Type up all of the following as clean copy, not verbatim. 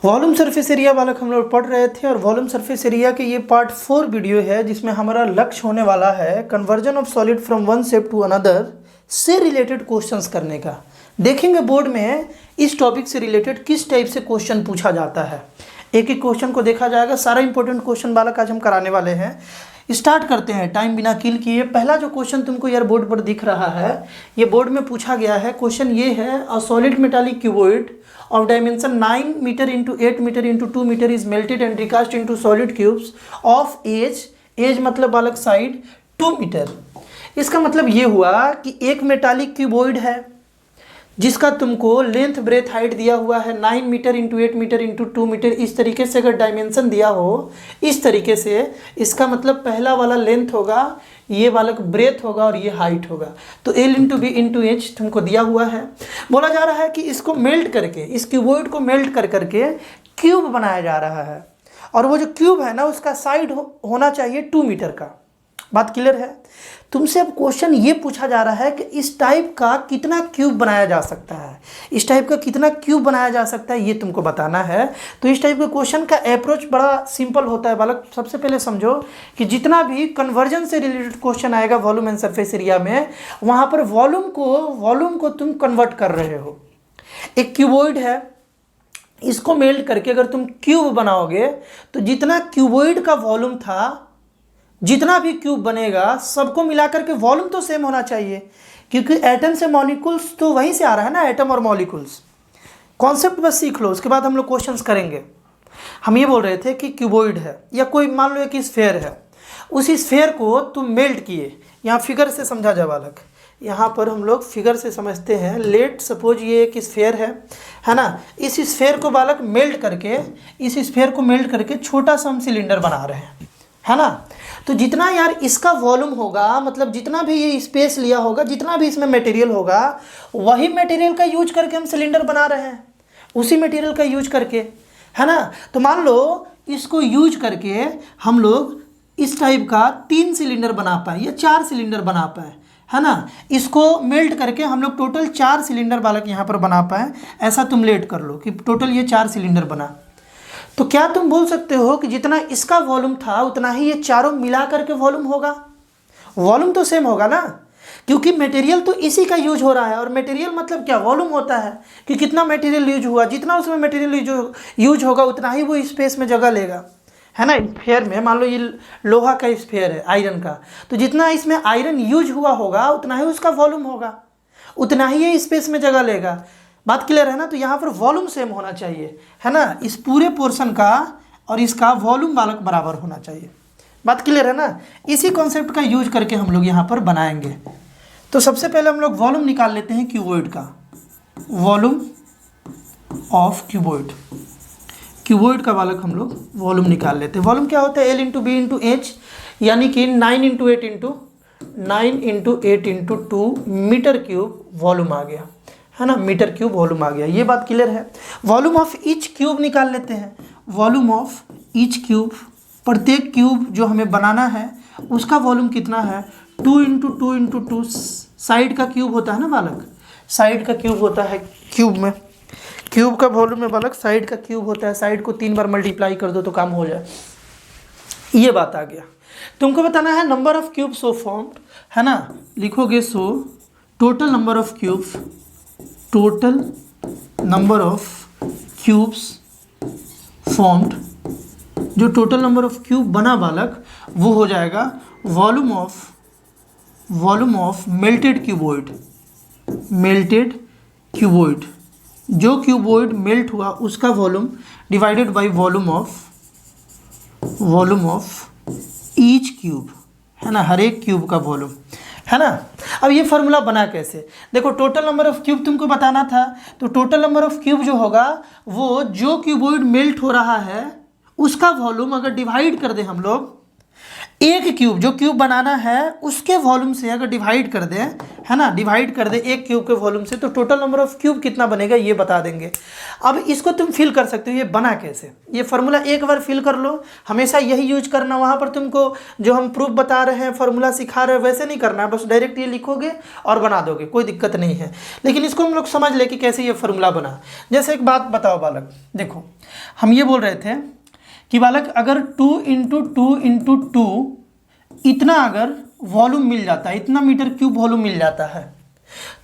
Volume surface area बालक हम लोग पढ़ रहे थे और वॉल्यूम सरफेस एरिया के ये पार्ट 4 वीडियो है जिसमें हमारा लक्ष्य होने वाला है conversion of solid from one shape to another से रिलेटेड क्वेश्चंस करने का। देखेंगे बोर्ड में इस टॉपिक से रिलेटेड किस टाइप से क्वेश्चन पूछा जाता है। एक एक क्वेश्चन को देखा जाएगा, सारा इंपॉर्टेंट क्वेश्चन बालक आज हम कराने वाले हैं। स्टार्ट करते हैं टाइम बिना किल किए। पहला जो क्वेश्चन तुमको यार बोर्ड पर दिख रहा है, ये बोर्ड में पूछा गया है। क्वेश्चन ये है, a solid metallic cuboid of dimension 9 meter into 8 meter into 2 meter is melted and recast into solid cubes of age मतलब बालक साइड 2 मीटर। इसका मतलब ये हुआ कि एक मेटालिक क्यूबॉइड है जिसका तुमको लेंथ ब्रेथ हाइट दिया हुआ है 9 metre into 8 metre into 2 metre. इस तरीके से अगर डायमेंशन दिया हो इस तरीके से, इसका मतलब पहला वाला लेंथ होगा, ये बालक ब्रेथ होगा और ये हाइट होगा। तो L into B into H तुमको दिया हुआ है। बोला जा रहा है कि इसको मेल्ट करके, इस क्यूबॉइड को मेल्ट कर करके क्यूब बनाया जा रहा है और वो जो क्यूब है ना उसका साइड होना चाहिए 2 मीटर का। बात क्लियर है? तुमसे अब क्वेश्चन ये पूछा जा रहा है कि इस टाइप का कितना क्यूब बनाया जा सकता है, इस टाइप का कितना क्यूब बनाया जा सकता है ये तुमको बताना है। तो इस टाइप के क्वेश्चन का अप्रोच बड़ा सिंपल होता है बालक। सबसे पहले समझो कि जितना भी कन्वर्जन से रिलेटेड क्वेश्चन आएगा वॉल्यूम एंड सरफेस एरिया में, वहाँ पर वॉल्यूम को तुम कन्वर्ट कर रहे हो। एक क्यूबॉइड है, इसको मेल्ट करके अगर तुम क्यूब बनाओगे तो जितना क्यूबॉइड का वॉल्यूम था, जितना भी क्यूब बनेगा सबको मिलाकर के वॉल्यूम तो सेम होना चाहिए, क्योंकि एटम से मॉलिक्यूल्स तो वहीं से आ रहा है ना, एटम और मॉलिक्यूल्स। कॉन्सेप्ट बस सीख लो, उसके बाद हम लोग क्वेश्चंस करेंगे। हम ये बोल रहे थे कि क्यूबॉइड है या कोई मान लो एक स्फेयर है, उस स्फेयर को तुम मेल्ट किए। यहाँ फिगर से समझा जाए बालक, यहाँ पर हम लोग फिगर से समझते हैं। लेट सपोज ये एक स्फेयर है ना। इस स्फेयर को बालक मेल्ट करके, इस स्फेयर को मेल्ट करके छोटा सा हम सिलेंडर बना रहे हैं, है ना। तो जितना यार इसका वॉल्यूम होगा, मतलब जितना भी ये स्पेस लिया होगा, जितना भी इसमें मटेरियल होगा, वही मटेरियल का यूज करके हम सिलेंडर बना रहे हैं, उसी मटेरियल का यूज करके, है ना। तो मान लो इसको यूज करके हम लोग इस टाइप का 3 सिलेंडर बना पाए या 4 सिलेंडर बना पाए, है ना। इसको मेल्ट करके हम लोग टोटल 4 सिलेंडर बालक यहाँ पर बना पाए। ऐसा तुम लेट कर लो कि टोटल ये 4 सिलेंडर बना। तो क्या तुम बोल सकते हो कि जितना इसका वॉल्यूम था उतना ही ये चारों मिला करके वॉल्यूम होगा? वॉल्यूम तो सेम होगा ना, क्योंकि मटेरियल तो इसी का यूज हो रहा है। और मटेरियल मतलब क्या, वॉल्यूम होता है कि कितना मटेरियल यूज हुआ, जितना उसमें मटेरियल यूज होगा उतना ही वो स्पेस में जगह लेगा, है ना। स्फेयर में मान लो ये लोहा का स्फेयर है, आयरन का, तो जितना इसमें आयरन यूज हुआ होगा उतना ही उसका वॉल्यूम होगा, उतना ही ये स्पेस में जगह लेगा। बात क्लियर है ना। तो यहाँ पर वॉल्यूम सेम होना चाहिए, है ना। इस पूरे पोर्शन का और इसका वॉल्यूम बालक बराबर होना चाहिए। बात क्लियर है ना। इसी कॉन्सेप्ट का यूज करके हम लोग यहाँ पर बनाएंगे। तो सबसे पहले हम लोग वॉल्यूम निकाल लेते हैं क्यूबॉइड का। वॉल्यूम ऑफ क्यूबॉइड, क्यूबॉइड का बालक हम लोग वॉल्यूम निकाल लेते हैं। वॉल्यूम क्या होता है? L into B into H, यानी कि 9 into 8 into 2 metre cube volume आ गया, है ना। मीटर क्यूब वॉल्यूम आ गया। ये बात क्लियर है। वॉल्यूम ऑफ ईच क्यूब निकाल लेते हैं। वॉल्यूम ऑफ ईच क्यूब, प्रत्येक क्यूब जो हमें बनाना है उसका वॉल्यूम कितना है? 2 इंटू 2 इंटू 2 साइड का क्यूब होता है ना बालक, साइड का क्यूब होता है। क्यूब में, क्यूब का वॉल्यूम में बालक साइड का क्यूब होता है। साइड को 3 बार मल्टीप्लाई कर दो तो काम हो जाए। ये बात आ गया। तुमको बताना है number of cube so formed, है ना। लिखोगे so total number of cubes, total number of cubes formed. जो टोटल नंबर ऑफ क्यूब बना बालक वो हो जाएगा volume of melted cuboid. Melted cuboid, जो क्यूबॉइड मेल्ट हुआ उसका volume divided by volume of each cube, है ना। हर एक क्यूब का वॉल्यूम, है ना। अब ये फार्मूला बना कैसे? देखो, टोटल नंबर ऑफ क्यूब तुमको बताना था, तो टोटल नंबर ऑफ क्यूब जो होगा वो जो क्यूबॉइड मेल्ट हो रहा है उसका वॉल्यूम अगर डिवाइड कर दें हम लोग एक क्यूब, जो क्यूब बनाना है उसके वॉल्यूम से अगर डिवाइड कर दें, है ना, डिवाइड कर दे एक क्यूब के वॉल्यूम से, तो टोटल नंबर ऑफ क्यूब कितना बनेगा ये बता देंगे। अब इसको तुम फिल कर सकते हो, ये बना कैसे, ये फार्मूला एक बार फिल कर लो, हमेशा यही यूज करना। वहाँ पर तुमको जो हम प्रूफ बता रहे हैं, फार्मूला सिखा रहे हैं, वैसे नहीं करना है, बस डायरेक्ट ये लिखोगे और बना दोगे, कोई दिक्कत नहीं है। लेकिन इसको हम लोग समझ ले कि कैसे ये फार्मूला बना। जैसे एक बात बताओ बालक, देखो हम ये बोल रहे थे कि बालक अगर 2 × 2 इतना अगर वॉल्यूम मिल जाता है, इतना मीटर क्यूब वॉल्यूम मिल जाता है,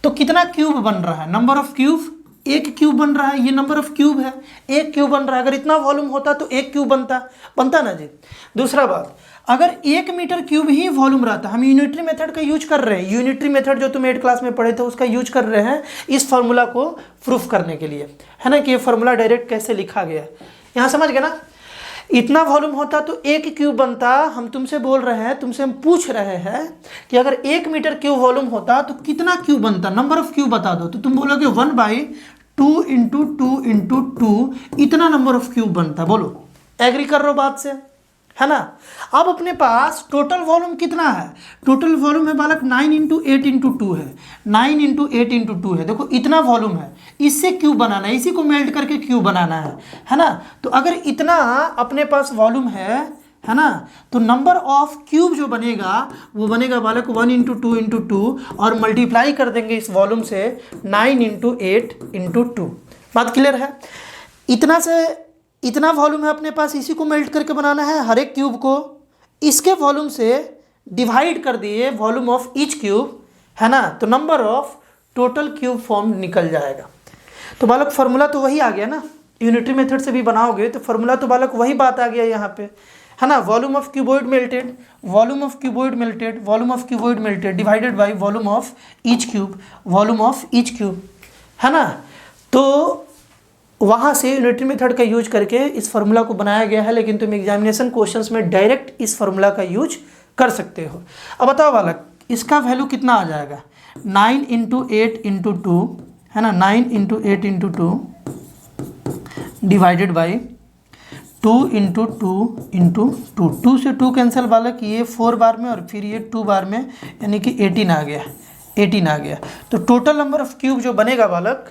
तो कितना क्यूब बन रहा है, नंबर ऑफ क्यूब, एक क्यूब बन रहा है, ये नंबर ऑफ क्यूब है, एक क्यूब बन रहा है। अगर इतना वॉल्यूम होता तो एक क्यूब बनता ना जी। दूसरा बात, अगर 1 मीटर क्यूब ही वॉल्यूम रहता, हम यूनिटरी मेथड का यूज कर रहे हैं, यूनिटरी मेथड जो तुम 8 क्लास में पढ़े थे उसका यूज कर रहे हैं इस फार्मूला को प्रूफ करने के लिए, है ना, कि ये फार्मूला डायरेक्ट कैसे लिखा गया। यहाँ समझ गए ना, इतना वॉल्यूम होता तो एक क्यूब बनता। हम तुमसे बोल रहे हैं, तुमसे हम पूछ रहे हैं कि अगर 1 मीटर क्यूब वॉल्यूम होता तो कितना क्यूब बनता, नंबर ऑफ क्यूब बता दो। तो तुम बोलोगे 1/2 × 2 × 2 इतना नंबर ऑफ क्यूब बनता। बोलो, एग्री कर रहे हो बात से, है ना। अब अपने पास टोटल वॉल्यूम कितना है, टोटल वॉल्यूम है बालक 9 × 8 × 2 है, 9 × 8 × 2 है। देखो इतना वॉल्यूम है, इससे क्यूब बनाना है, इसी को मेल्ट करके क्यूब बनाना है ना। तो अगर इतना अपने पास वॉल्यूम है ना, तो नंबर ऑफ क्यूब जो बनेगा वो बनेगा बालक 1 × 2 × 2 और मल्टीप्लाई कर देंगे इस वॉल्यूम से 9 × 8 × 2। बात क्लियर है। इतना से इतना वॉल्यूम है अपने पास, इसी को मेल्ट करके बनाना है, हर एक क्यूब को इसके वॉल्यूम से डिवाइड कर दिए वॉल्यूम ऑफ ईच क्यूब, है ना, तो number of total cube form निकल जाएगा। तो बालक फार्मूला तो वही आ गया ना, यूनिटरी मेथड से भी बनाओगे तो फार्मूला तो बालक वही बात आ गया यहाँ पे, है ना। Volume of cuboid melted, volume of cuboid melted, volume of cuboid melted divided by volume of each cube, volume of each cube, है ना। तो वहाँ से यूनिटरी मेथड का यूज करके इस फार्मूला को बनाया गया है, लेकिन तुम एग्जामिनेशन क्वेश्चंस में डायरेक्ट इस फार्मूला का यूज कर सकते हो। अब बताओ बालक, इसका वैल्यू कितना आ जाएगा, 9 × 8 × 2, है ना, 9 × 8 × 2 डिवाइडेड बाई 2 × 2 × 2, 2 से 2 कैंसिल बालक, ये 4 बार में और फिर ये 2 बार में, यानी कि 18 आ गया, 18 आ गया। तो टोटल नंबर ऑफ क्यूब जो बनेगा बालक,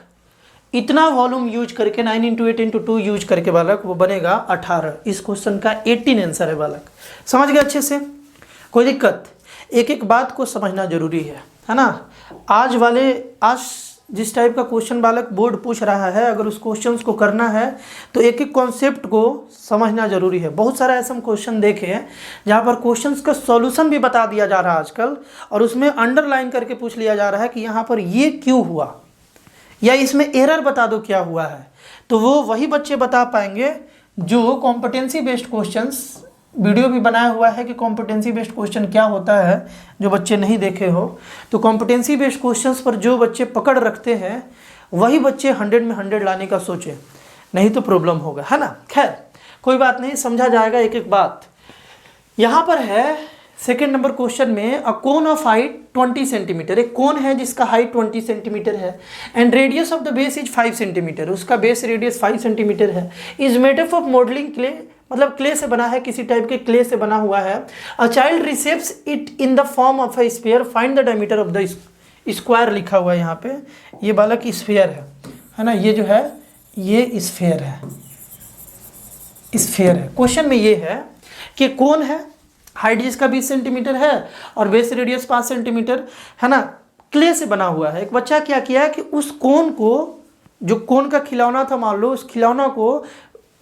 इतना वॉल्यूम यूज करके 9 × 8 × 2 यूज करके बालक, वो बनेगा 18। इस क्वेश्चन का 18 आंसर है बालक। समझ गए अच्छे से, कोई दिक्कत। एक एक बात को समझना जरूरी है ना। आज जिस टाइप का क्वेश्चन बालक बोर्ड पूछ रहा है, अगर उस क्वेश्चन को करना है तो एक एक कॉन्सेप्ट को समझना जरूरी है। बहुत सारा ऐसा हम क्वेश्चन देखे हैं जहाँ पर क्वेश्चंस का सॉल्यूशन भी बता दिया जा रहा है आजकल, और उसमें अंडरलाइन करके पूछ लिया जा रहा है कि यहाँ पर ये क्यों हुआ, या इसमें एरर बता दो क्या हुआ है। तो वो वही बच्चे बता पाएंगे जो कॉम्पिटेंसी बेस्ड क्वेश्चंस, वीडियो भी बनाया हुआ है कि कॉम्पिटेंसी बेस्ड क्वेश्चन क्या होता है, जो बच्चे नहीं देखे हो। तो कॉम्पिटेंसी बेस्ड क्वेश्चंस पर जो बच्चे पकड़ रखते हैं वही बच्चे 100 में 100 लाने का सोचें, नहीं तो प्रॉब्लम होगा, है ना। खैर कोई बात नहीं, समझा जाएगा एक एक बात। यहाँ पर है सेकेंड नंबर क्वेश्चन में, अ कोन ऑफ हाइट 20 सेंटीमीटर, एक कोन है जिसका हाइट 20 सेंटीमीटर है, and radius of the base is 5 centimetre, उसका बेस रेडियस 5 सेंटीमीटर है, is made up of modelling clay, मतलब क्ले से बना है, किसी टाइप के क्ले से बना हुआ है। A child reshapes it in the form of a sphere, find the diameter of the square लिखा हुआ है यहाँ पे। ये बालक स्फीयर है ना, ये जो है ये स्फीयर है, स्फीयर है। क्वेश्चन में ये है कि कोन है, हाइट जिसका 20 सेंटीमीटर है और बेस रेडियस 5 सेंटीमीटर, है ना, क्ले से बना हुआ है। एक बच्चा क्या किया कि उस कोन को, जो कोन का खिलौना था मान लो, उस खिलौना को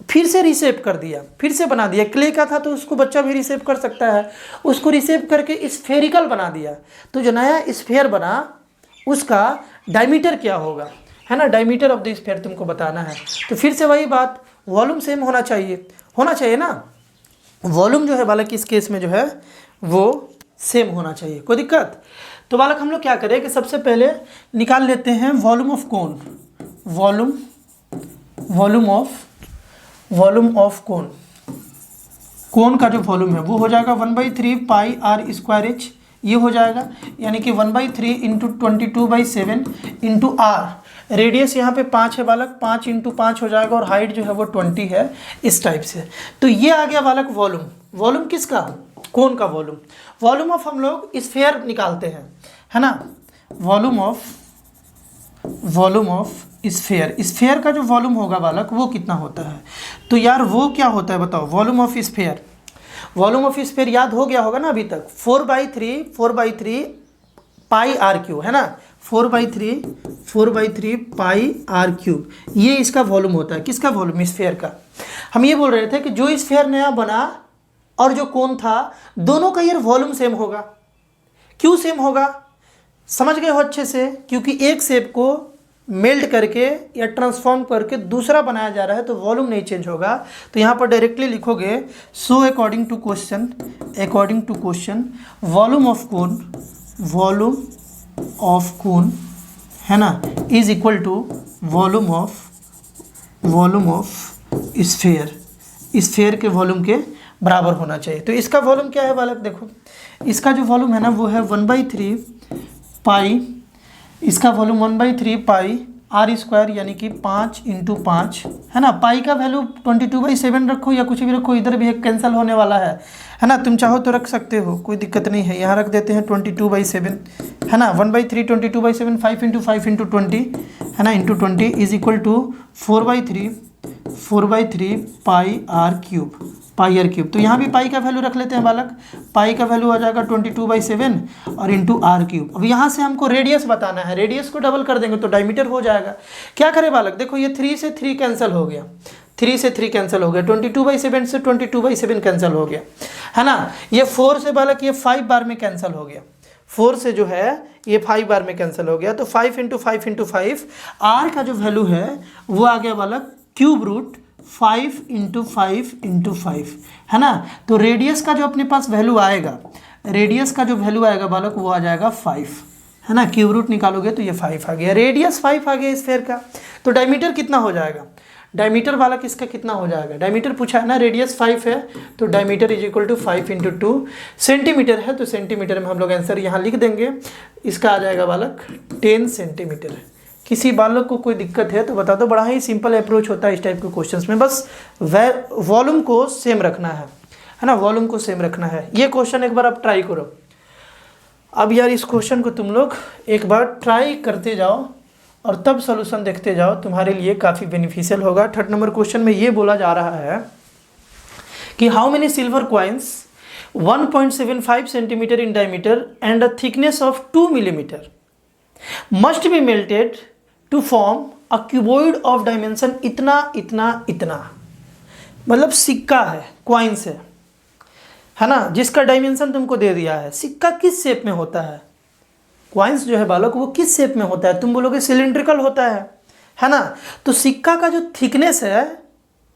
फिर से रिसेप कर दिया, फिर से बना दिया। क्ले का था तो उसको बच्चा भी रिसेप कर सकता है, उसको रिसेप करके स्फेरिकल बना दिया। तो जो नया स्फेयर बना उसका डायमीटर क्या होगा, है ना, डायमीटर ऑफ द स्फेयर तुमको बताना है। तो फिर से वही बात, वॉल्यूम सेम होना चाहिए ना। वॉल्यूम जो है बालक इस केस में जो है वो सेम होना चाहिए, कोई दिक्कत। तो बालक हम लोग क्या करें कि सबसे पहले निकाल लेते हैं volume of cone, volume of कोन का जो वॉल्यूम है वो हो जाएगा 1/3 पाई r स्क्वायर एच, ये हो जाएगा, यानी कि 1/3 × 22/7 × r। रेडियस यहाँ पे 5 है बालक, 5 × 5 हो जाएगा, और हाइट जो है वो 20 है, इस टाइप से। तो ये आ गया बालक वॉल्यूम। वॉल्यूम किसका, कोन का वॉल्यूम। वॉल्यूम ऑफ हम लोग स्फीयर निकालते हैं, है ना। वॉल्यूम ऑफ स्फीयर, स्फीयर का जो वॉल्यूम होगा बालक वो कितना होता है। तो यार वो क्या होता है बताओ, volume of sphere. Volume of sphere याद हो गया होगा ना अभी तक, 4/3 पाई आर क्यूब, है ना। 4/3 पाई आर क्यूब, ये इसका वॉल्यूम होता है। किसका वॉल्यूम? स्फीयर का। हम ये बोल रहे थे कि जो स्फीयर नया बना और जो कोन था, दोनों का यार वॉल्यूम सेम होगा। क्यों सेम होगा? समझ गए हो अच्छे से? क्योंकि एक शेप को मेल्ट करके या ट्रांसफॉर्म करके दूसरा बनाया जा रहा है, तो वॉल्यूम नहीं चेंज होगा। तो यहाँ पर डायरेक्टली लिखोगे, so according to question volume of cone, है ना, is equal to volume of sphere के वॉल्यूम के बराबर होना चाहिए। तो इसका वॉल्यूम क्या है बालक? देखो इसका जो वॉल्यूम है ना वो है 1/3 पाई, इसका वॉल्यूम 1/3 पाई आर स्क्वायर, यानी कि 5 × 5, है ना। पाई का वैल्यू 22/7 रखो या कुछ भी रखो, इधर भी एक कैंसिल होने वाला है ना। तुम चाहो तो रख सकते हो, कोई दिक्कत नहीं है। यहाँ रख देते हैं 22/7, है ना। 1/3 22/7, 5 × 5 × 20, है ना, × 20 is equal to 4/3 pi R cube, pi R cube. तो यहाँ भी पाई का वैल्यू रख लेते हैं बालक। पाई का वैल्यू आ जाएगा 22/7 और इंटू आर क्यूब। अब यहाँ से हमको रेडियस बताना है, रेडियस को डबल कर देंगे तो डायमीटर हो जाएगा। क्या करें बालक? देखो ये 3 से 3 कैंसिल हो गया, 3 से 3 कैंसिल हो गया, 22/7 से 22/7 कैंसिल हो गया, है ना। ये 4 से बालक ये 5 बार में कैंसिल हो गया, 4 से जो है ये 5 बार में कैंसिल हो गया। तो 5 × 5 × 5 आर का जो वैल्यू है वो आ गया बालक क्यूब रूट 5 × 5 × 5, है ना। तो रेडियस का जो अपने पास वैल्यू आएगा, रेडियस का जो वैल्यू आएगा बालक वो आ जाएगा 5, है ना। क्यूब रूट निकालोगे तो ये 5 आ गया, रेडियस 5 आ गया स्फीयर का। तो डायमीटर कितना हो जाएगा? डायमीटर बालक इसका कितना हो जाएगा? डायमीटर पूछा है ना, रेडियस 5 है तो diameter is equal to 5 × 2 centimetre है, तो सेंटीमीटर में हम लोग आंसर यहाँ लिख देंगे। इसका आ जाएगा बालक 10 सेंटीमीटर। किसी बालक को कोई दिक्कत है तो बता दो, बड़ा ही सिंपल अप्रोच होता है इस टाइप के क्वेश्चंस में। बस वॉल्यूम को सेम रखना है ना, वॉल्यूम को सेम रखना है। ये क्वेश्चन एक बार आप ट्राई करो। अब यार इस क्वेश्चन को तुम लोग एक बार ट्राई करते जाओ और तब सोल्यूशन देखते जाओ, तुम्हारे लिए काफ़ी बेनिफिशियल होगा। 3rd नंबर क्वेश्चन में ये बोला जा रहा है कि how many silver coins 1.75 centimetre in diameter and a thickness of 2 millimetre must be melted to form a cuboid of dimension इतना इतना इतना। मतलब सिक्का है, क्वाइंस है ना, जिसका डायमेंशन तुमको दे दिया है। सिक्का किस शेप में होता है? क्वाइंस जो है बालक वो किस शेप में होता है? तुम बोलोगे सिलिंड्रिकल होता है ना। तो सिक्का का जो थिकनेस है,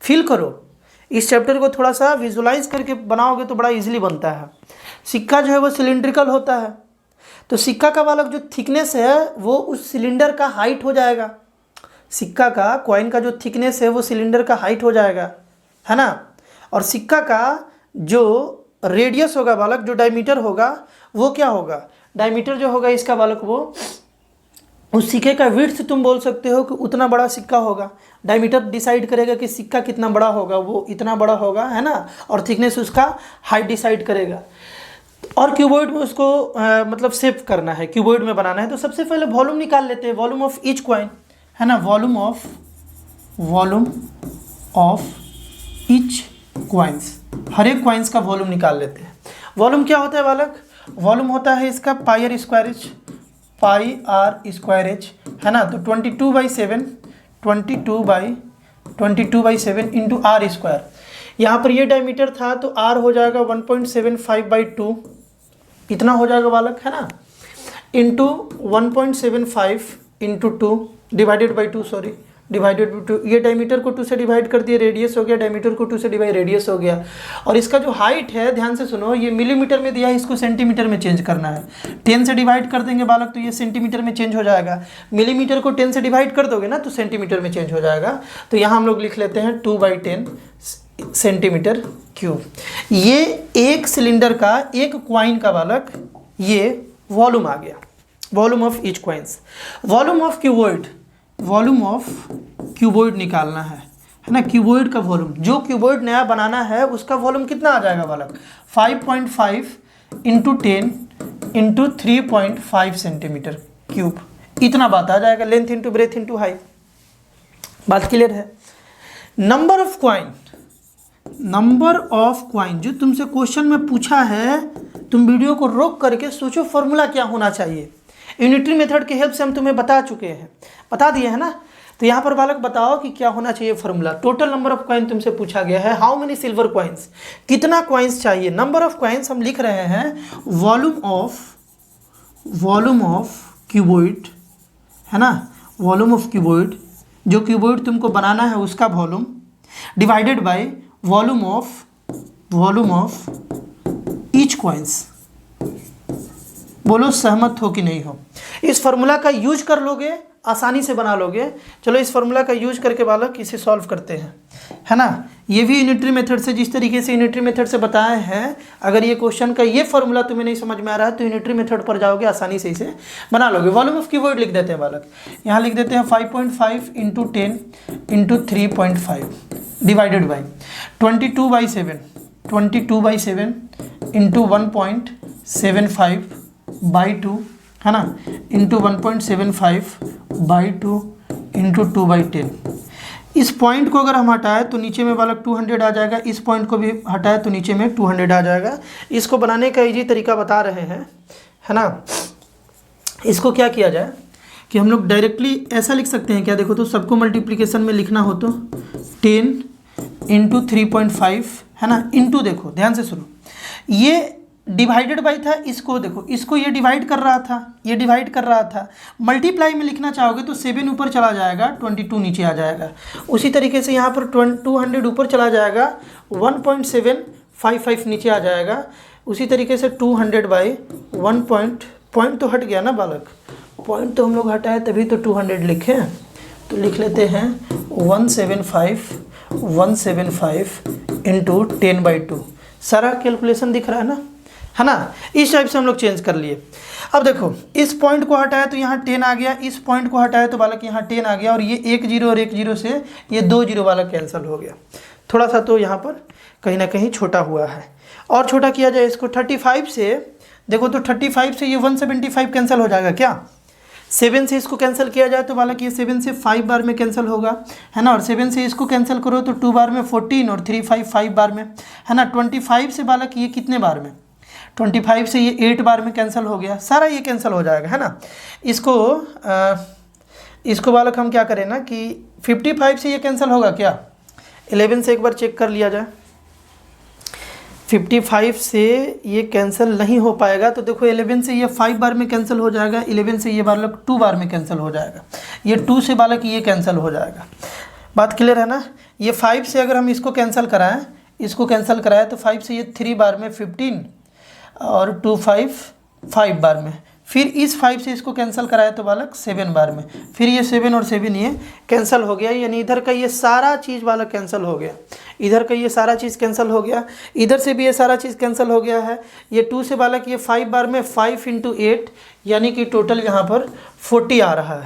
फील करो, इस चैप्टर को थोड़ा सा विजुलाइज करके बनाओगे तो बड़ा इजीली बनता है। सिक्का जो है वो सिलिंड्रिकल होता है, तो सिक्का का बालक जो थिकनेस है वो उस सिलेंडर का हाइट हो जाएगा। सिक्का का, कॉइन का जो थिकनेस है वो सिलेंडर का हाइट हो जाएगा, है ना। और सिक्का का जो रेडियस होगा बालक, जो डायमीटर होगा वो क्या होगा? डायमीटर जो होगा इसका बालक वो उस सिक्के का विड्थ तुम बोल सकते हो कि उतना बड़ा सिक्का होगा। डायमीटर डिसाइड करेगा कि सिक्का कितना बड़ा होगा, वो इतना बड़ा होगा, है ना। और थिकनेस उसका हाइट डिसाइड करेगा। और क्यूबॉइड में उसको मतलब सेव करना है, क्यूबॉइड में बनाना है। तो सबसे पहले वॉल्यूम निकाल लेते हैं, वॉल्यूम ऑफ ईच कॉइन, है ना। वॉल्यूम ऑफ ईच क्वाइंस, हर एक क्वाइंस का वॉल्यूम निकाल लेते हैं। वॉल्यूम क्या होता है बालक? वॉल्यूम होता है इसका pi R square H, pi R square H, है ना। तो 22/7 इंटू आर स्क्वायर। यहाँ पर ये डायमीटर था तो आर हो जाएगा 1.75/2, इतना हो जाएगा बालक, है ना। Into 1.75 into 2 divided by 2, sorry divided by 2। ये डायमीटर को 2 से डिवाइड कर दिया, रेडियस हो गया, डायमीटर को 2 से डिवाइड, रेडियस हो गया। और इसका जो हाइट है, ध्यान से सुनो, ये मिलीमीटर में दिया है, इसको सेंटीमीटर में चेंज करना है। 10 से डिवाइड कर देंगे बालक तो ये सेंटीमीटर में चेंज हो जाएगा। मिलीमीटर को 10 से डिवाइड कर दोगे ना तो सेंटीमीटर में चेंज हो जाएगा। तो यहाँ हम लोग लिख लेते हैं 2/10 सेंटीमीटर क्यूब। ये एक सिलेंडर का, एक क्वाइन का बालक ये वॉल्यूम आ गया, volume of each coins. Volume of cuboid निकालना है। है ना, क्यूबॉइड का वॉल्यूम, जो क्यूबॉइड नया बनाना है उसका वॉल्यूम कितना आ जाएगा बालक, 5.5 इंटू 10 इंटू 3.5 सेंटीमीटर क्यूब, इतना बात आ जाएगा, length into breadth into height. बात क्लियर है। नंबर ऑफ क्वाइन जो तुमसे क्वेश्चन में पूछा है, तुम वीडियो को रोक करके सोचो फॉर्मूला क्या होना चाहिए। यूनिटरी मेथड की हेल्प से हम तुम्हें बता दिए हैं ना। तो यहाँ पर बालक बताओ कि क्या होना चाहिए formula. Total number of coin तुमसे पूछा गया है, हाउ मेनी सिल्वर कॉइन्स, कितना कॉइन्स चाहिए। नंबर ऑफ कॉइन्स हम लिख रहे हैं वॉल्यूम ऑफ क्यूबॉइड, है ना, वॉल्यूम ऑफ क्यूबॉइड, जो क्यूबॉइड तुमको बनाना है उसका volume, divided by volume of each coins. बोलो सहमत हो कि नहीं हो। इस फार्मूला का यूज कर लोगे, आसानी से बना लोगे। चलो इस फार्मूला का यूज करके बालक इसे सॉल्व करते हैं, है ना। ये भी यूनिटरी मेथड से, जिस तरीके से यूनिटरी मेथड से बताए हैं, अगर ये क्वेश्चन का ये फार्मूला तुम्हें नहीं समझ में आ रहा है तो यूनिटरी मेथड पर जाओगे, आसानी से इसे बना लोगे। वॉल्यूम ऑफ क्यूबॉइड लिख देते हैं बालक, यहाँ लिख देते हैं 5.5 into 10 into 3.5 divided by 22/7 into 1.75 by 2, है ना, इंटू 1.75 बाई 2 इंटू 2/10। इस पॉइंट को अगर हम हटाएं तो नीचे में बालक 200 आ जाएगा, इस पॉइंट को भी हटाएं तो नीचे में 200 आ जाएगा। इसको बनाने का इजी तरीका बता रहे हैं, है ना। इसको क्या किया जाए कि हम लोग डायरेक्टली ऐसा लिख सकते हैं क्या, देखो तो सबको मल्टीप्लिकेशन में लिखना हो तो 10 इंटू 3.5, है ना, इंटू, देखो ध्यान से सुनो, ये डिवाइडेड बाई था, इसको देखो, इसको ये डिवाइड कर रहा था, मल्टीप्लाई में लिखना चाहोगे तो 7 ऊपर चला जाएगा, 22 नीचे आ जाएगा। उसी तरीके से यहाँ पर 200 ऊपर चला जाएगा, 1.755 नीचे आ जाएगा। उसी तरीके से 200 बाई 1 पॉइंट तो हट गया ना बालक, पॉइंट तो हम लोग हटाए तभी तो 200 लिखें, तो लिख लेते हैं 175 इंटू 10/2। सारा कैलकुलेशन दिख रहा है ना, इस टाइप से हम लोग चेंज कर लिए। अब देखो इस पॉइंट को हटाया तो यहाँ 10 आ गया, इस पॉइंट को हटाया तो बालक यहाँ 10 आ गया, और ये 1 0 और 1 0 से ये 2 0 वाला कैंसिल हो गया। थोड़ा सा तो यहाँ पर कहीं ना कहीं छोटा हुआ है, और छोटा किया जाए इसको 35 से, देखो तो 35 से ये 175 कैंसिल हो जाएगा क्या। 7 से इसको कैंसिल किया जाए तो बालक ये 7 से 5 बार में कैंसिल होगा, है ना, और 7 से इसको कैंसिल करो तो 2 बार में 14 और 3 5 बार में, है ना। 25 से बालक ये कितने बार में, 25 से ये 8 बार में कैंसिल हो गया, सारा ये कैंसिल हो जाएगा, है ना। इसको बालक हम क्या करें ना कि 55 से ये कैंसिल होगा क्या, 11 से एक बार चेक कर लिया जाए। 55 से ये कैंसिल नहीं हो पाएगा तो देखो 11 से ये 5 बार में कैंसिल हो जाएगा, 11 से ये बालक 2 बार में कैंसिल हो जाएगा, ये 2 से बालक ये कैंसिल हो जाएगा। बात क्लियर है ना। ये 5 से अगर हम इसको कैंसिल कराएं तो 5 से ये 3 बार में 15 और 2 5 बार में, फिर इस 5 से इसको कैंसिल कराया तो बालक 7 बार में, फिर ये 7 और 7 ये कैंसिल हो गया, यानी इधर का ये सारा चीज़ बालक कैंसिल हो गया, इधर का ये सारा चीज़ कैंसिल हो गया, इधर से भी ये सारा चीज़ कैंसिल हो गया है। ये 2 से बालक ये 5 बार में 5 इंटू 8, यानी कि टोटल यहाँ पर 40 आ रहा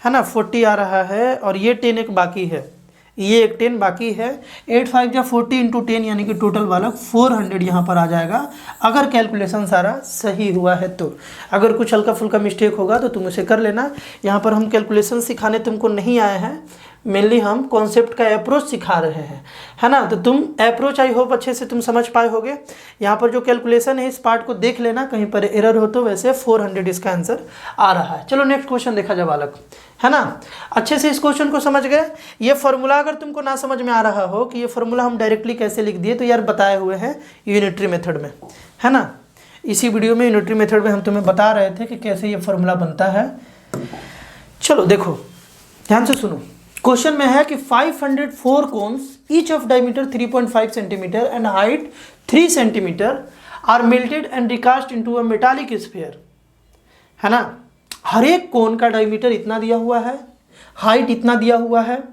है ना, 40 आ रहा है, और ये 10 एक बाकी है, ये एक 10 बाकी है। 8 5 या 40 इंटू 10 यानी कि टोटल बालक 400 यहाँ पर आ जाएगा, अगर कैलकुलेशन सारा सही हुआ है तो। अगर कुछ हल्का फुल्का मिस्टेक होगा तो तुम उसे कर लेना। यहाँ पर हम कैलकुलेशन सिखाने तुमको नहीं आए हैं, मेनली हम कॉन्सेप्ट का अप्रोच सिखा रहे हैं, है ना। तो तुम अप्रोच आई होप अच्छे से तुम समझ पाए होगे। यहाँ पर जो कैलकुलेशन है इस पार्ट को देख लेना, कहीं पर एरर हो तो। वैसे 400 इसका आंसर आ रहा है। चलो नेक्स्ट क्वेश्चन देखा जाए बालक, है ना। अच्छे से इस क्वेश्चन को समझ गए। ये फार्मूला अगर तुमको ना समझ में आ रहा हो कि ये फार्मूला हम डायरेक्टली कैसे लिख दिए, तो यार बताए हुए हैं यूनिटरी मेथड में, है ना। इसी वीडियो में यूनिटरी मेथड में हम तुम्हें बता रहे थे कि कैसे ये फार्मूला बनता है। चलो देखो ध्यान से सुनो। क्वेश्चन में है कि 504 cones each of diameter 3.5 centimetre and height 3 centimetre are melted and recast into a metallic sphere, है ना। हर एक कोन का डायमीटर इतना दिया हुआ है, हाइट इतना दिया हुआ है,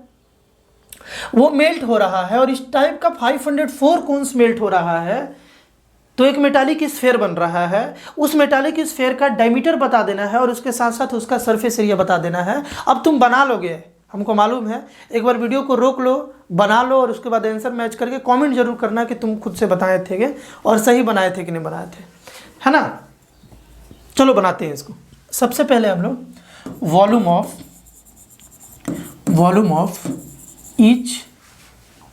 वो मेल्ट हो रहा है, और इस टाइप का 504 कोन्स मेल्ट हो रहा है, तो एक मेटालिक स्फीयर बन रहा है। उस मेटालिक स्फीयर का डायमीटर बता देना है और उसके साथ साथ उसका सरफेस एरिया बता देना है। अब तुम बना लोगे, हमको मालूम है। एक बार वीडियो को रोक लो, बना लो और उसके बाद आंसर मैच करके कमेंट जरूर करना कि तुम खुद से बताए थे और सही बनाए थे कि नहीं बनाए थे, है ना। चलो बनाते हैं इसको। सबसे पहले हम लोग वॉल्यूम ऑफ ईच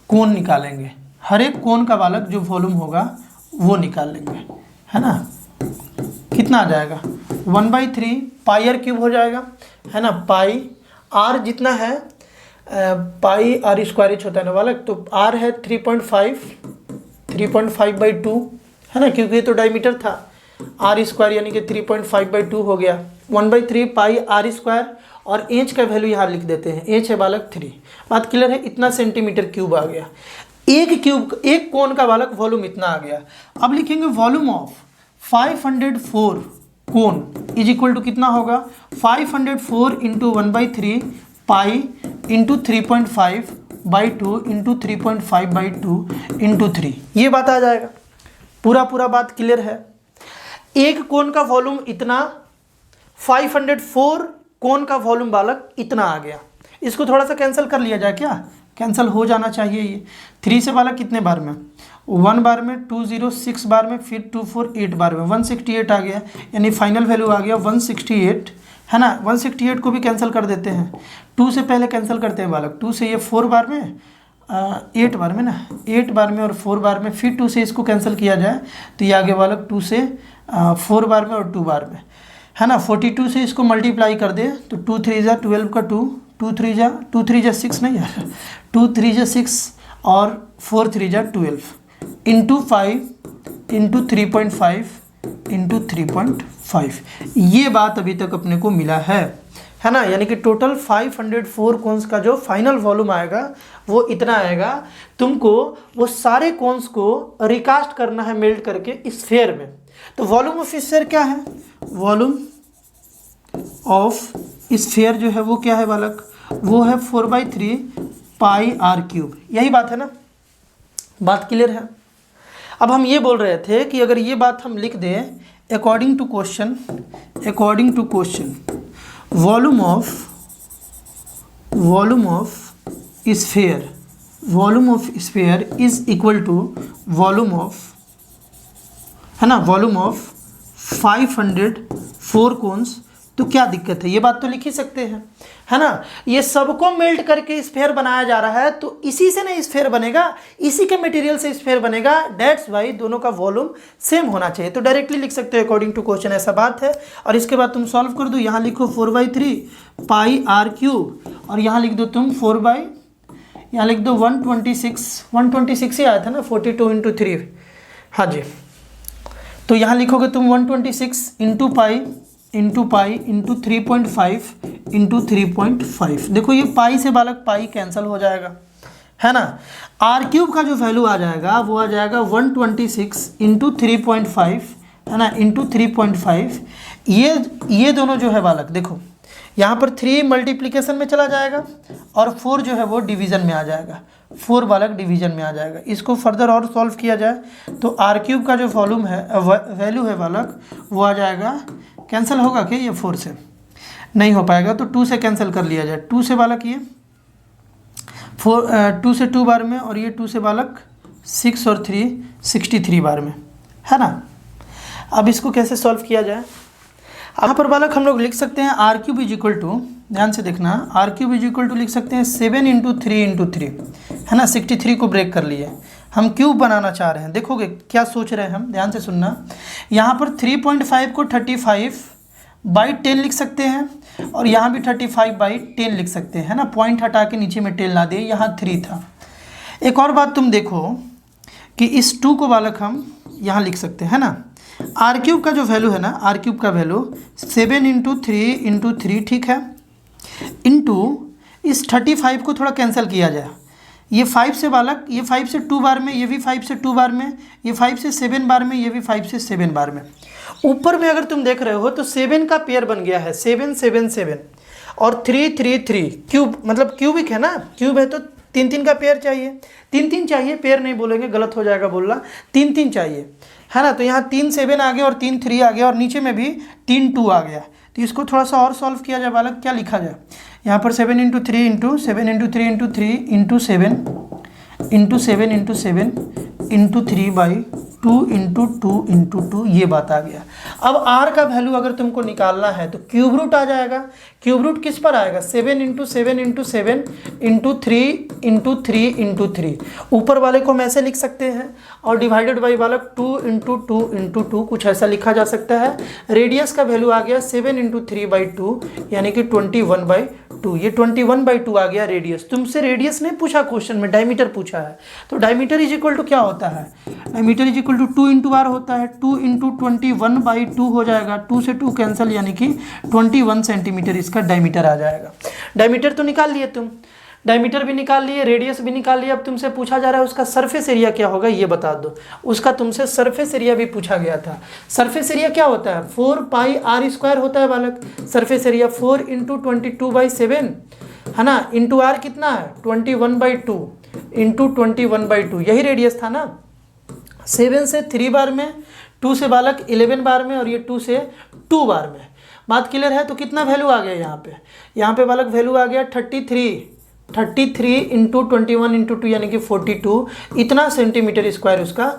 कोन निकालेंगे। हर एक कोन का बालक जो वॉल्यूम होगा वो निकाल लेंगे, है ना। कितना आ जाएगा 1/3 पाई आर क्यूब हो जाएगा, है ना। पाई आर जितना है पाई आर स्क्वायर एच होता है ना बालक, तो आर है 3.5/2, है ना, क्योंकि ये तो डायमीटर था। आर स्क्वायर यानी कि 3.5/2 हो गया। 1/3 पाई आर स्क्वायर और एच का वैल्यू यहाँ लिख देते हैं, एच है बालक 3। बात क्लियर है, इतना सेंटीमीटर क्यूब आ गया। एक कोन का बालक वॉल्यूम इतना आ गया। अब लिखेंगे volume of 504 cone is equal to कितना होगा 504 into 1/3 pi into 3.5/2 into 3.5/2 into 3। ये बात आ जाएगा। पूरा बात क्लियर है। एक कोन का वॉल्यूम इतना, 504 कोन का वॉल्यूम बालक इतना आ गया। इसको थोड़ा सा कैंसिल कर लिया जाए, क्या कैंसिल हो जाना चाहिए। ये 3 से बालक कितने बार में, 1 बार में, 2 0 6 बार में, फिर 2 4 8 बार में, 168 आ गया। यानी फाइनल वैल्यू आ गया 168, है ना। 168 को भी कैंसिल कर देते हैं। 2 से पहले कैंसिल करते हैं बालक, 2 से ये 4 बार में, 8 बार में ना, 8 बार में और 4 बार में, फिर 2 से इसको कैंसिल किया जाए तो ये आगे बालक 2 से 4 बार में और 2 बार में, है ना। 42 से इसको मल्टीप्लाई कर दे तो 2 3 जा 12 का 2, 2 3 जा 6 नहीं यार, 2 3 जा 6 और 4 3 जा 12 इंटू 5 इंटू 3.5 इंटू 3.5। ये बात अभी तक अपने को मिला है ना। यानी कि टोटल 504 कोन्स का जो फाइनल वॉल्यूम आएगा वो इतना आएगा। तुमको वो सारे कोन्स को रिकास्ट करना है मेल्ट करके स्फीयर में। तो वॉल्यूम ऑफ स्फीयर क्या है, वॉल्यूम ऑफ स्फीयर जो है वो क्या है बालक, वो है 4/3 पाई आर क्यूब। यही बात है ना, बात क्लियर है। अब हम ये बोल रहे थे कि अगर ये बात हम लिख दें according to question volume of sphere is equal to volume of, है ना, वॉल्यूम ऑफ 504 कोन्स। तो क्या दिक्कत है, ये बात तो लिख ही सकते हैं, है ना। ये सबको मेल्ट करके स्फीयर बनाया जा रहा है, तो इसी से ना स्फीयर बनेगा, इसी के मटेरियल से स्फीयर बनेगा। डेट्स वाई दोनों का वॉल्यूम सेम होना चाहिए। तो डायरेक्टली लिख सकते हो अकॉर्डिंग टू क्वेश्चन, ऐसा बात है। और इसके बाद तुम सॉल्व कर दो। यहाँ लिखो 4/3 पाई आर क्यूब और यहाँ लिख दो तुम यहाँ लिख दो 126 ही आया था ना, 42 इंटू 3, हाँ जी। तो यहाँ लिखोगे तुम 126 इंटू पाई इंटू 3.5 इंटू 3.5। देखो ये पाई से बालक पाई कैंसिल हो जाएगा, है ना। आर क्यूब का जो वैल्यू आ जाएगा वो आ जाएगा 126 इंटू 3.5, है ना, इंटू 3.5। ये दोनों जो है बालक देखो यहाँ पर 3 मल्टीप्लिकेशन में चला जाएगा और 4 जो है वो डिवीज़न में आ जाएगा, 4 बालक डिवीज़न में आ जाएगा। इसको फर्दर और सॉल्व किया जाए तो आर क्यूब का जो वॉल्यूम है वैल्यू है बालक वो आ जाएगा, कैंसिल होगा क्या ये 4 से नहीं हो पाएगा, तो 2 से कैंसिल कर लिया जाए। 2 से बालक ये 2 से 2 बार में और ये 2 से बालक 6 और 3 63 बार में, है ना। अब इसको कैसे सॉल्व किया जाए, यहाँ पर बालक हम लोग लिख सकते हैं R cube is equal to, ध्यान से देखना, R cube is equal to लिख सकते हैं 7 इंटू 3 इंटू 3, है ना। 63 को ब्रेक कर लिए, हम क्यूब बनाना चाह रहे हैं। देखोगे क्या सोच रहे हैं हम, ध्यान से सुनना। यहाँ पर 3.5 को 35/10 लिख सकते हैं और यहाँ भी 35/10 लिख सकते हैं, है ना। पॉइंट हटा के नीचे में 10 ला दिए, यहाँ 3 था। एक और बात तुम देखो कि इस 2 को बालक हम यहाँ लिख सकते हैं, है ना। आर क्यूब का जो वैल्यू है ना, आर क्यूब का वैल्यू 7 इंटू 3 इंटू 3, ठीक है, इंटू इस 35 को थोड़ा कैंसिल किया जाए। ये 5 से बालक, ये 5 से 2 बार में, ये भी 5 से 2 बार में, ये 5 से 7 बार में, ये भी 5 से 7 बार में। ऊपर में अगर तुम देख रहे हो तो 7 का पेयर बन गया है, 7 7 7 और 3 3 3। क्यूब मतलब क्यूबिक है ना, क्यूब है तो 3 3 का पेयर चाहिए, 3 3 चाहिए, पेयर नहीं बोलेंगे, गलत हो जाएगा बोलना, 3 3 चाहिए, है ना। तो यहाँ 3 7 आ गया और 3 3 आ गया और नीचे में भी 3 2 आ गया। तो इसको थोड़ा सा और सॉल्व किया जाए बालक, क्या लिखा जाए यहाँ पर 7 into 3 into 7 into 3 into 3 into 7 into 7 into 7 into 3 by 2 into 2 into 2, ये बात आ गया। अब r का वैल्यू अगर तुमको निकालना है तो क्यूब रूट आ जाएगा। क्यूब रूट किस पर आएगा, 7 into 7 into 7 into 3 into 3 into 3, ऊपर वाले को हम ऐसे लिख सकते हैं और डिवाइडेड बाई बालक 2 इंटू 2 इंटू 2, कुछ ऐसा लिखा जा सकता है। रेडियस का वैल्यू आ गया 7 इंटू 3 बाई 2 यानी कि 21 बाई 2, ये 21 बाई 2 आ गया रेडियस। तुमसे रेडियस नहीं पूछा क्वेश्चन में, डायमीटर पूछा है। तो डायमीटर इज इक्वल टू क्या होता है, diameter is equal to 2 into R होता है। 2 इंटू 21 बाई 2 हो जाएगा, 2 से 2 कैंसिल यानी कि 21 सेंटीमीटर इसका डायमीटर आ जाएगा। डायमीटर तो निकाल लिए तुम, डायमीटर भी निकाल लिए, रेडियस भी निकाल लिया। अब तुमसे पूछा जा रहा है उसका सरफेस एरिया क्या होगा, ये बता दो। उसका तुमसे सरफेस एरिया भी पूछा गया था। सरफेस एरिया क्या होता है, 4 पाई आर स्क्वायर होता है बालक। सरफेस एरिया 4 इंटू 22 बाई 7 है ना, इंटू आर कितना है 21 बाई 2 इंटू 21 बाई 2, यही रेडियस था ना। 7 से 3 बार में, 2 से बालक 11 बार में और ये 2 से 2 बार में। बात क्लियर है। तो कितना वैल्यू आ गया यहाँ पे बालक वैल्यू आ गया 33 इंटू 21 इंटू 2 यानी कि 42, इतना सेंटीमीटर स्क्वायर उसका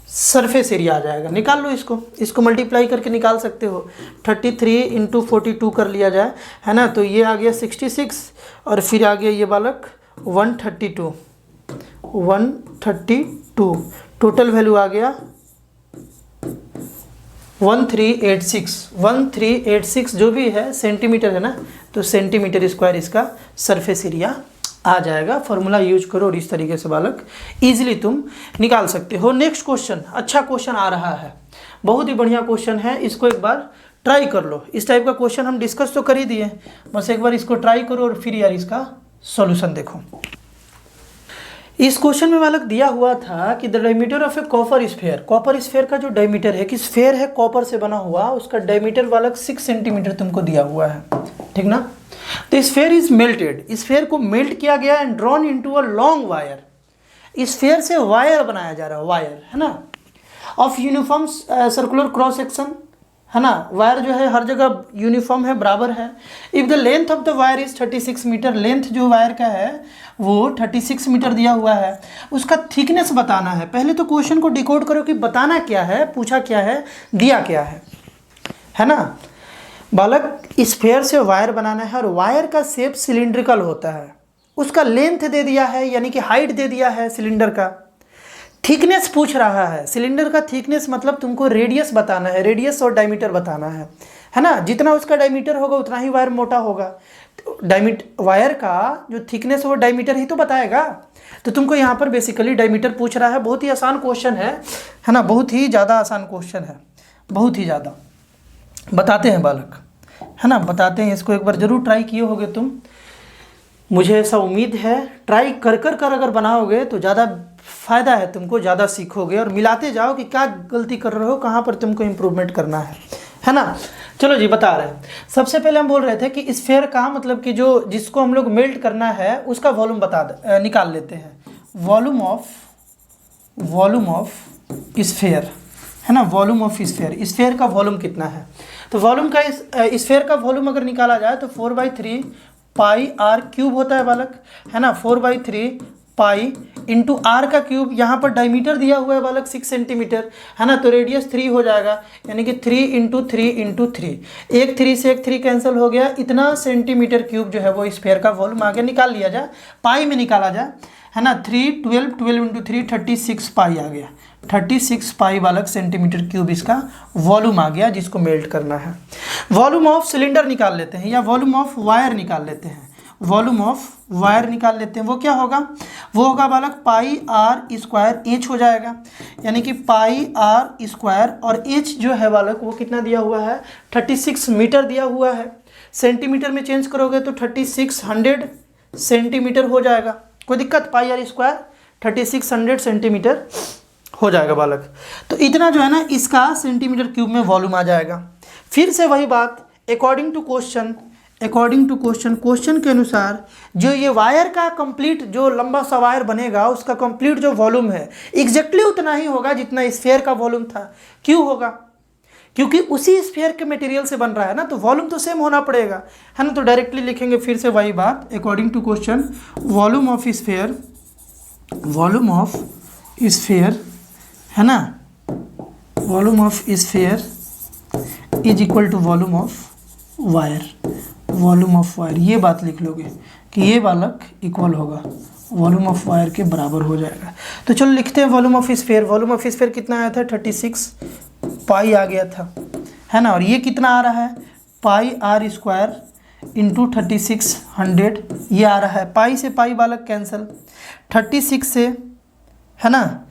सरफेस एरिया आ जाएगा। निकाल लो इसको मल्टीप्लाई करके निकाल सकते हो। 33 इंटू 42 कर लिया जाए है ना, तो ये आ गया 66 और फिर आ गया ये बालक 132, टोटल वैल्यू आ गया 1386 जो भी है सेंटीमीटर है ना, तो सेंटीमीटर स्क्वायर इसका सरफेस एरिया आ जाएगा। फॉर्मूला यूज करो और इस तरीके से बालक इजीली तुम निकाल सकते हो। नेक्स्ट क्वेश्चन, अच्छा क्वेश्चन आ रहा है, बहुत ही बढ़िया क्वेश्चन है, इसको एक बार ट्राई कर लो। इस टाइप का क्वेश्चन हम डिस्कस तो कर ही दिए, बस एक बार इसको ट्राई करो और फिर यार इसका सॉल्यूशन देखो। इस क्वेश्चन में बालक दिया हुआ था कि the diameter of A copper sphere का जो डायमीटर है कि स्फेयर है कॉपर से बना हुआ, उसका डायमीटर बालक 6 सेंटीमीटर तुमको दिया हुआ है, ठीक ना। तो स्फेयर इज मेल्टेड, स्फेयर को मेल्ट किया गया and drawn into a long wire. Sphere से वायर बनाया जा रहा है, वायर है ना, of uniform circular cross section है ना। वायर जो है हर जगह यूनिफॉर्म है, बराबर है। If the length of the wire is 36 metre, length जो वायर का है वो 36 मीटर दिया हुआ है। उसका थिकनेस बताना है। पहले तो क्वेश्चन को डिकोड करो कि बताना क्या है, पूछा क्या है, दिया क्या है ना बालक। स्फेयर से वायर बनाना है और वायर का शेप सिलिंड्रिकल होता है। उसका लेंथ दे दिया है यानी कि हाइट दे दिया है सिलेंडर का। थिकनेस पूछ रहा है, सिलेंडर का थिकनेस मतलब तुमको रेडियस बताना है, रेडियस और डायमीटर बताना है ना। जितना उसका डायमीटर होगा उतना ही वायर मोटा होगा। तो वायर का जो थिकनेस है वो डायमीटर ही तो बताएगा। तो तुमको यहाँ पर बेसिकली डायमीटर पूछ रहा है। बहुत ही आसान क्वेश्चन है ना, बहुत ही ज़्यादा आसान क्वेश्चन है, बहुत ही ज़्यादा। बताते हैं बालक है ना, बताते हैं। इसको एक बार ज़रूर ट्राई किए होगे तुम, मुझे ऐसा उम्मीद है। ट्राई कर अगर बनाओगे तो ज़्यादा फ़ायदा है, तुमको ज़्यादा सीखोगे और मिलाते जाओ कि क्या गलती कर रहे हो, कहाँ पर तुमको इम्प्रूवमेंट करना है ना। चलो जी, बता रहे हैं। सबसे पहले हम बोल रहे थे कि स्फेयर का मतलब कि जो जिसको हम लोग मेल्ट करना है उसका वॉल्यूम निकाल लेते हैं। वॉल्यूम ऑफ स्फेयर है ना, वॉल्यूम ऑफ स्फेयर, स्फेयर का वॉल्यूम कितना है। तो वॉल्यूम का स्फेयर का वॉल्यूम अगर निकाला जाए तो 4/3 पाई आर क्यूब होता है बालक, है ना। 4/3 पाई इंटू आर का क्यूब, यहाँ पर डायमीटर दिया हुआ है बालक 6 सेंटीमीटर, है ना। तो रेडियस 3 हो जाएगा यानी कि 3 इंटू 3 इंटू 3, एक 3 से एक 3 कैंसिल हो गया। इतना सेंटीमीटर क्यूब जो है वो स्फेयर का वॉल्यूम आ गया। निकाल लिया जाए, पाई में निकाला जाए है ना। 12 इंटू 3 36 पाई आ गया, 36 पाई बालक सेंटीमीटर क्यूब इसका वॉल्यूम आ गया जिसको मेल्ट करना है। वॉल्यूम ऑफ सिलेंडर निकाल लेते हैं या वॉल्यूम ऑफ वायर निकाल लेते हैं। वॉल्यूम ऑफ वायर निकाल लेते हैं, वो क्या होगा, वो होगा बालक पाई आर स्क्वायर एच हो जाएगा, यानी कि पाई आर स्क्वायर और एच जो है बालक वो कितना दिया हुआ है 36 मीटर दिया हुआ है। सेंटीमीटर में चेंज करोगे तो 3600 सेंटीमीटर हो जाएगा। कोई दिक्कत, पाई आर स्क्वायर 3600 सेंटीमीटर हो जाएगा बालक। तो इतना जो है ना इसका सेंटीमीटर क्यूब में वॉल्यूम आ जाएगा। फिर से वही बात, अकॉर्डिंग टू क्वेश्चन के अनुसार जो ये वायर का कंप्लीट जो लंबा सा वायर बनेगा उसका कंप्लीट जो वॉल्यूम है एग्जैक्टली उतना ही होगा जितना स्फेयर का वॉल्यूम था। क्यों होगा, क्योंकि उसी स्फीयर के मटेरियल से बन रहा है ना, तो वॉल्यूम तो सेम होना पड़ेगा, है ना। तो डायरेक्टली लिखेंगे फिर से वही बात, according to question volume of sphere, volume of sphere, है ना, volume of sphere is equal to volume of wire, volume of wire, ये बात लिख लोगे कि ये बालक इक्वल होगा वॉल्यूम ऑफ वायर के बराबर हो जाएगा। तो चलो लिखते हैं volume of sphere. Volume of sphere कितना आया था, 36 पाई आ गया था, है ना। और ये कितना आ रहा है, पाई आर स्क्वायर इंटू 3600, ये आ रहा है। पाई से पाई बालक कैंसिल, 36 से, है ना,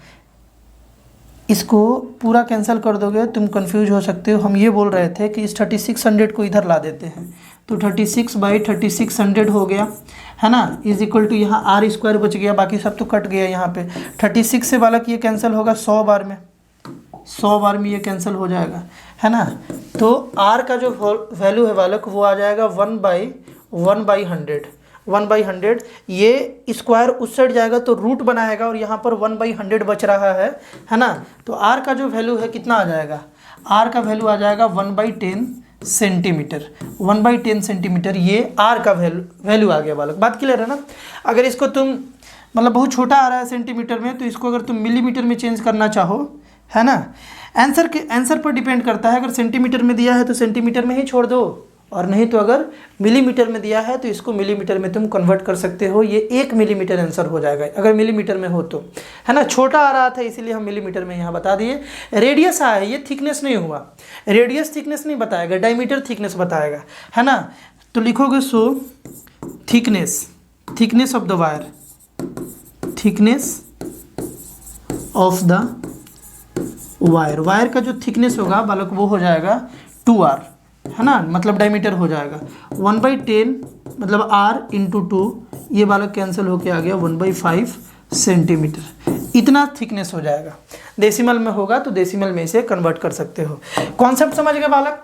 इसको पूरा कैंसिल कर दोगे, तुम कंफ्यूज हो सकते हो। हम ये बोल रहे थे कि इस 3600 को इधर ला देते हैं, तो 36/3600 हो गया, है ना, इज इक्वल टू यहाँ आर स्क्वायर बच गया, बाकी सब तो कट गया यहाँ पे। 36 से बालक ये कैंसिल होगा 100 बार में, 100 बार में ये कैंसिल हो जाएगा, है ना। तो आर का जो वैल्यू है बालक वो आ जाएगा 1/100, 1/100। ये स्क्वायर उस साइड जाएगा तो रूट बनाएगा और यहाँ पर 1/100 बच रहा है ना। तो आर का जो वैल्यू है कितना आ जाएगा, आर का वैल्यू आ जाएगा 1/10 सेंटीमीटर, 1/10 सेंटीमीटर, ये आर का वैल्यू आ गया बालक। बात क्लियर है ना। अगर इसको तुम मतलब बहुत छोटा आ रहा है सेंटीमीटर में, तो इसको अगर तुम मिलीमीटर में चेंज करना चाहो, है ना, आंसर पर डिपेंड करता है। अगर सेंटीमीटर में दिया है तो सेंटीमीटर में ही छोड़ दो, और नहीं तो अगर मिलीमीटर में दिया है तो इसको मिलीमीटर में तुम कन्वर्ट कर सकते हो। ये 1 मिलीमीटर आंसर हो जाएगा अगर मिलीमीटर में हो तो, है ना। छोटा आ रहा था इसीलिए हम मिलीमीटर में यहाँ बता दिए। रेडियस आया है, ये थिकनेस नहीं हुआ, रेडियस थिकनेस नहीं बताएगा, डायमीटर थिकनेस बताएगा, है ना। तो लिखोगे so thickness of the wire, thickness of the wire, wire का जो थिकनेस होगा बालक वो हो जाएगा 2r, है ना, मतलब डायमीटर हो जाएगा 1/10, मतलब r इंटू 2, ये बालक कैंसिल होके आ गया 1/5 सेंटीमीटर, इतना थिकनेस हो जाएगा। डेसिमल में होगा तो डेसिमल में इसे कन्वर्ट कर सकते हो। कॉन्सेप्ट समझ गए बालक,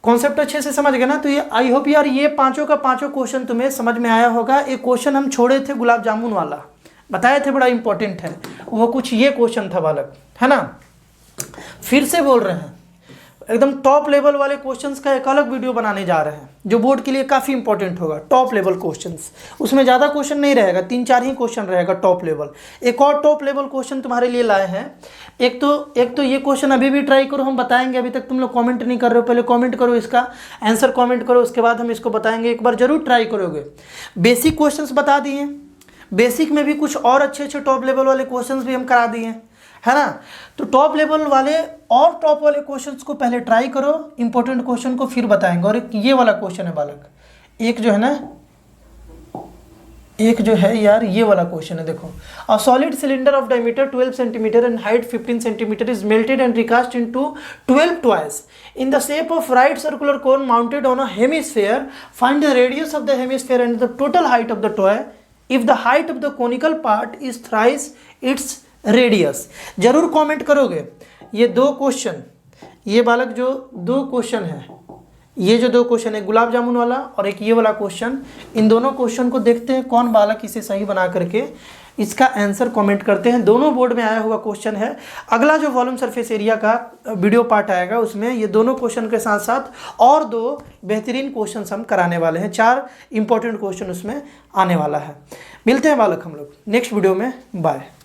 कॉन्सेप्ट अच्छे से समझ गए ना। तो ये आई होप यार ये पांचों का पांचों क्वेश्चन तुम्हें समझ में आया होगा। एक क्वेश्चन हम छोड़े थे गुलाब जामुन वाला, बताए थे, बड़ा इंपॉर्टेंट है वो, कुछ ये क्वेश्चन था बालक, है ना। फिर से बोल रहे हैं, एकदम टॉप लेवल वाले क्वेश्चंस का एक अलग वीडियो बनाने जा रहे हैं जो बोर्ड के लिए काफ़ी इंपॉर्टेंट होगा। टॉप लेवल क्वेश्चंस, उसमें ज़्यादा क्वेश्चन नहीं रहेगा, 3-4 ही क्वेश्चन रहेगा टॉप लेवल। एक और टॉप लेवल क्वेश्चन तुम्हारे लिए लाए हैं। एक तो ये क्वेश्चन अभी भी ट्राई करो, हम बताएंगे। अभी तक तुम लोग कमेंट नहीं कर रहे हो, पहले कमेंट करो, इसका आंसर कमेंट करो, उसके बाद हम इसको बताएंगे। एक बार जरूर ट्राई करोगे। बेसिक क्वेश्चंस बता दिए, बेसिक में भी कुछ और अच्छे अच्छे टॉप लेवल वाले क्वेश्चंस भी हम करा दिए, है ना। तो टॉप लेवल वाले और टॉप वाले क्वेश्चंस को पहले ट्राई करो, इंपॉर्टेंट क्वेश्चन को फिर बताएंगे। और एक ये वाला क्वेश्चन है बालक, एक जो है ना, एक जो है यार ये वाला क्वेश्चन है, देखो। A solid cylinder of diameter 12 centimetre and height 15 centimetre is melted and recast into 12 twice in the shape of right circular cone mounted on a hemisphere. Find the radius of the hemisphere and the total height of the toy if the height of the conical part is thrice its radius. जरूर comment करोगे। ये दो question, ये बालक जो दो question है, ये जो दो क्वेश्चन है गुलाब जामुन वाला और एक ये वाला क्वेश्चन, इन दोनों क्वेश्चन को देखते हैं कौन बालक इसे सही बना करके इसका आंसर कमेंट करते हैं। दोनों बोर्ड में आया हुआ क्वेश्चन है। अगला जो वॉल्यूम सरफेस एरिया का वीडियो पार्ट आएगा उसमें ये दोनों क्वेश्चन के साथ साथ और दो बेहतरीन क्वेश्चन हम कराने वाले हैं। 4 इंपॉर्टेंट क्वेश्चन उसमें आने वाला है। मिलते हैं बालक हम लोग नेक्स्ट वीडियो में। बाय।